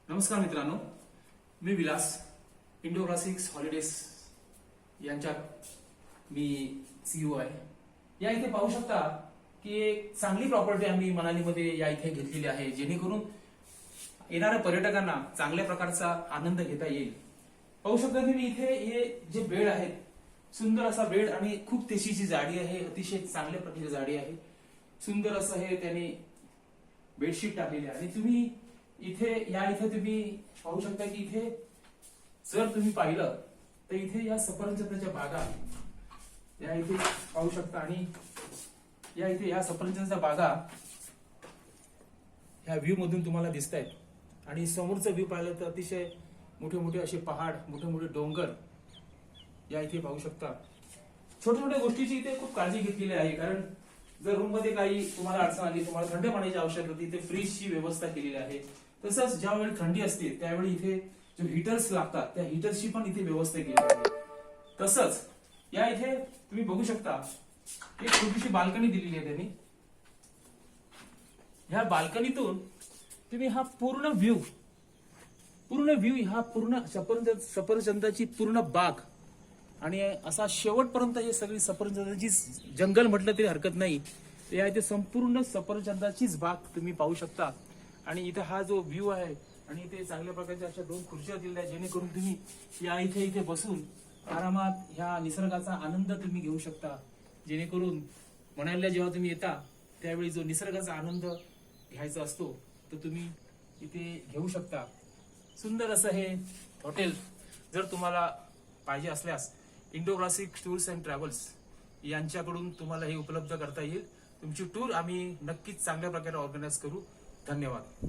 नमस्कार मित्रांनो, मी Vilas Indo classics holidays यांच्यात मी सीईओ आहे. या इथे पाहू शकता की एक चांगली प्रॉपर्टी आम्ही मनालीमध्ये या इथे घेतलेली आहे, जेणेकरून येणाऱ्या पर्यटकांना चांगल्या प्रकारचा आनंद घेता येईल. पाहू शकता तुम्ही इथे हे जे बेड आहेत, सुंदर असा बेड आणि खूप तेशीची जाडी आहे, अतिशय चांगल्या प्रकारची जाडी आहे. सुंदर असं हे त्याने बेडशीट टाकलेली आहे. आणि तुम्ही इथे तुम्ही पाहू शकता की इथे जर तुम्ही पाहिलं तर इथे या सफरचंदाच्या बागा या इथे पाहू शकता. आणि या इथे या सफरचंदाच्या बागा ह्या व्ह्यू मधून तुम्हाला दिसत आहेत. आणि समोरचा व्ह्यू पाहिलं तर अतिशय मोठे मोठे असे पहाड, मोठे मोठे डोंगर या इथे पाहू शकता. छोट्या छोट्या गोष्टीची इथे खूप काळजी घेतलेली आहे, कारण जर रूम मध्ये काही तुम्हाला अडचण आली, तुम्हाला थंड पाण्याची आवश्यकता होती, इथे फ्रीजची व्यवस्था केलेली आहे. तसंच ज्यावेळी थंडी असते त्यावेळी इथे जो हीटर्स लागतात त्या हीटर्सची पण इथे व्यवस्था केली आहे. तसंच या इथे तुम्ही बघू शकता एक छोटीशी बाल्कनी दिलेली आहे त्यांनी. ह्या बाल्कनीतून तुम्ही हा पूर्ण व्ह्यू हा पूर्ण सफरचंदाची पूर्ण बाग आणि असा शेवटपर्यंत हे सगळी सफरचंदाची जंगल म्हटलं तरी हरकत नाही. या इथे संपूर्ण सफरचंदाचीच बाग तुम्ही पाहू शकता. आणि इथे हा जो व्ह्यू आहे आणि इथे चांगल्या प्रकारच्या अशा 2 खुर्च्या दिल्या, जेणेकरून तुम्ही या इथे बसून आरामात ह्या निसर्गाचा आनंद तुम्ही घेऊ शकता. जेणेकरून मनालीला जेव्हा तुम्ही येता त्यावेळी जो निसर्गाचा आनंद घ्यायचा असतो तो तुम्ही इथे घेऊ शकता. सुंदर असं हे हॉटेल जर तुम्हाला पाहिजे असल्यास Indo classic tours and travels यांच्याकडून तुम्हाला हे उपलब्ध करता येईल. तुमची टूर आम्ही नक्कीच चांगल्या प्रकारे ऑर्गनाईज करू. धन्यवाद.